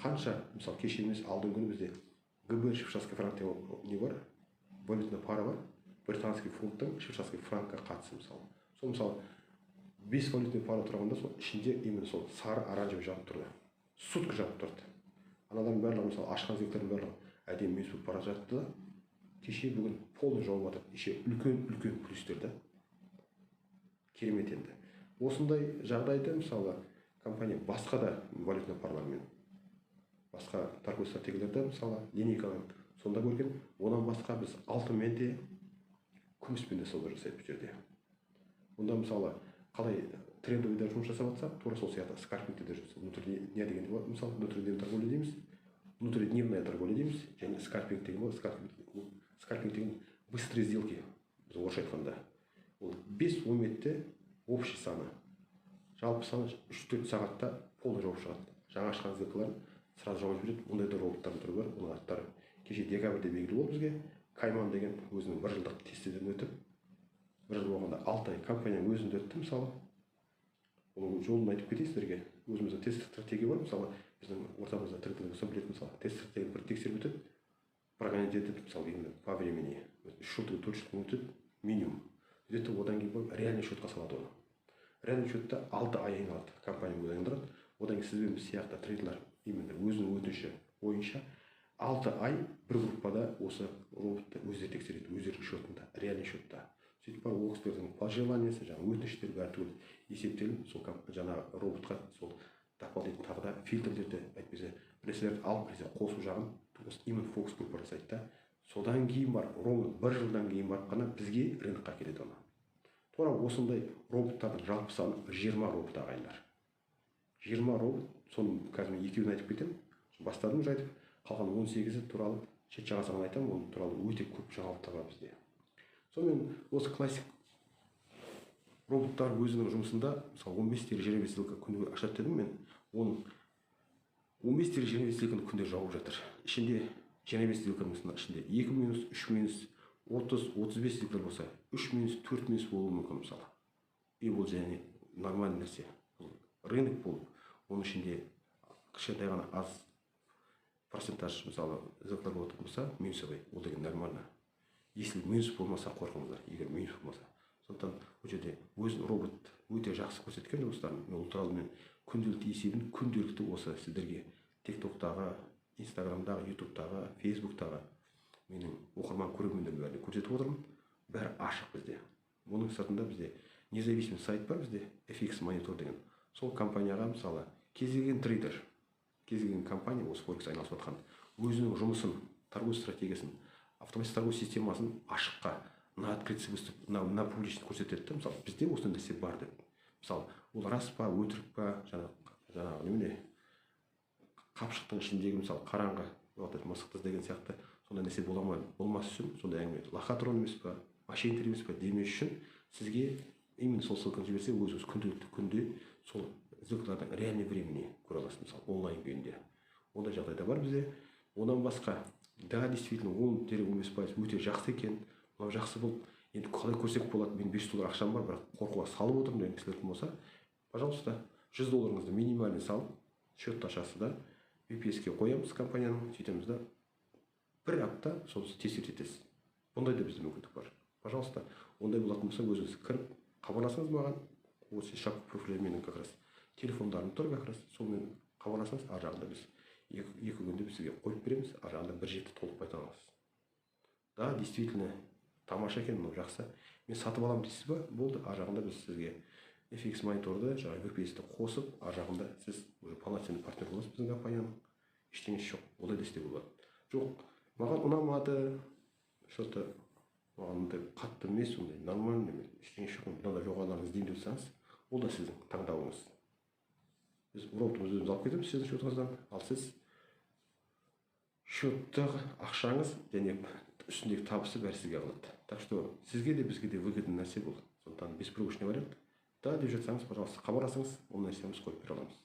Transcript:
қанша, мысалы кеше емес алдыңғы күні бізде ГБ швейцарский франкте не бар, валютная пара бар, британский фунттың швейцарский франкқа қатысы мысалы. Сол мысалы 5 валютный пара тұрғанда сол ішінде именно сол сары оранжевый жанып тұрды. Сутка жанып тұрды. Анадан барлығы мысалы ашқан зектердің барлығы әдемі мүйіз болып бара жатты да, кеше бүгін полный жауып жатыр. Еще үлкен плюстер да. Керемет енді. Осындай жағдайда мысалы компания басқа да валютный парлармен, басқа торговый стратегияларда мысалы линейкадан сонда көрген, одан басқа біз алтынмен де күміспен де сауда жасайды бұл жерде. Онда мысалы қалай трендовыйда жұмыс жасап жатсақ, тура сол сияқты скальпингте де жұмыс. Не дегенде болады, мысалы внутридневная торговля дейміз, внутридневная торговля дейміз, және скальпинг деген болады. Скальпинг деген быстрые сделки, біз орысша айтқанда. Ол 5 минутте общий саны. Жалпы саны 3-4 сағатта полный жауып шығады. Жаңа ашқан сделкаларын сразу жауып жібереді. Ондай да роботтардың түрі бар. Оның аттары кеше декабрьде белгілі болды бізге. Кайман деген өзінің 1 жылдық тестіден өтіп, 1 жыл болғанда 6 ай компанияның өзінде өтті мысалы. Оның жолын айтып кетейін сіздерге. Өзіміздің тест стратегия бар. Мысалы біздің ортамызда трейдер болса білетін, мысалы тест стратегияны бір тексеріп өтеді. Прогонять етіп, мысалы именно по времени 3 жылдың 4 жылдың өтеді минимум. Где-то одан кейін реальный счетқа салады оны. Реальный счетта 6 ай айналады, компания өзі айналдырады. Одан кейін сізбен біз сияқты трейдерлер именно өзінің өтініші бойынша 6 ай бір группада осы роботты өздері тексереді, өздерінің счетында, реальный счетта. Сөйтіп бар ол кісілердің пожеланиясы, жаңағы өтініштері бәрі түгел есептеліп, сол жаңағы роботқа сол дополнительный тағы да фильтрлерді, әйтпесе нәрселерді алып біресе қосу жағын именно фокус группа жасайды да. Содан кейін бар, ровно 1 жылдан кейін барып қана бізге рынокқа келеді оны. Тура осындай роботтардың жалпы саны 20 робот ағайындар. 20 робот, соның қазір мен екеуін айтып кетемін. Бастадым уже айтып, қалған 18-і туралы шет жағасынан айтамын, оның туралы өте көп жаңалықтар бар бізде. Сонымен осы классик роботтар өзінің жұмысында, мысалы 15-20 сделка күнде ашады дедім мен, оның 15-20 сделканы күнде жауып жатыр. Ішінде 25 сделканың ішінде 2 минус, 3 минус, 30-35 сделкалар болса, 3 минус, 4 минус болуы мүмкін мысалы. И бұл және нормальный нәрсе. Рынок болып, оның ішінде кішкентай ғана аз процентаж мысалы сделкалар болатын болса, минусовый, ол деген нормально. Если минус болмаса қорқыңыздар, егер минус болмаса. Сондықтан бұл жерде өзін робот өте жақсы көрсеткен достарым. Ол туралы мен күнделікті есебін күнделікті осы сіздерге TikTok-тағы, Instagram-дағы, YouTube-тағы, Facebook-тағы менің оқырман көрермендерім бәріне көрсетіп отырмын. Бәрі ашық бізде. Оның сыртында бізде независимый сайт бар бізде, FX Monitor деген. Сол компанияға мысалы кез келген трейдер, кез келген компания осы форекс айналысып жатқан өзінің жұмысын, торговый стратегиясын, автоматизация торговый системасын ашыққа, на открытый выступ, на публично көрсетеді. Мысалы бізде осы нәрсе бар деп. Мысалы ол рас па, өтірік па, жаңағы немене қапшықтың ішіндегі мысалы қараңғы мысықты деген сияқты сондай нәрсе бола ма, болмас үшін сондай әңгіме лохотрон емес па, мошенниктер емес па демес үшін сізге именно сол ссылканы жіберсе, өзіңіз күнделікті күнде сол сделкалардың реальный времени көре аласыз, мысалы онлайн күйінде. Ондай жағдайда бар бізде. Одан басқа, да, действительно, 10-15% өте жақсы екен, мынау жақсы болып, енді қалай көрсек болады, мен $5 ақшам бар, бірақ қорқуға салып отырмын деген кісілер болса, пожалуйста, $100 минимальный салып, счетты ашасыз да, VPS-ке қоямыз компанияның, сөйтеміз да, 1 апта соны тексеріп етесіз. Бұндай да бізде мүмкіндік бар. Пожалуйста, ондай болатын болса, өзіңіз кіріп, хабарласыңыз маған, осы шапка профилі менің как раз телефондарым тұр как раз, сонымен хабарласаңыз, ар жағында біз 2 күнде біз сізге қойып береміз, ар жағында бір жеті толық айта аласыз. Да, действительно, тамаша екен, мынау жақсы. Мен сатып аламын дейсіз ба? Болды, ар жағында біз сізге FX мониторды, жаңағы VPS-ті қосып, ар жағында сіз уже полноценный партнер боласыз біздің компанияның. Ештеңесі жоқ, олай да істеуге болады. Жоқ, маған ұнамады, что-то маған қатты емес, ондай нормально емес, ештеңесі жоқ, мынандай жоғарыларын іздеймін деп тұрсаңыз, ол да сіздің таңдауыңыз. Біз роботымызды өзіміз алып кетеміз сіздің счетыңыздан, ал сіз счеттағы ақшаңыз және үстіндегі табысы бәрі сізге қалады. Так что сізге де бізге де выгодный нәрсе бұл. Сондықтан беспроигрышный вариант. Да, деп жатсаңыз, пожалуйста, хабарласыңыз, ол нәрсеміз қойып бере аламыз.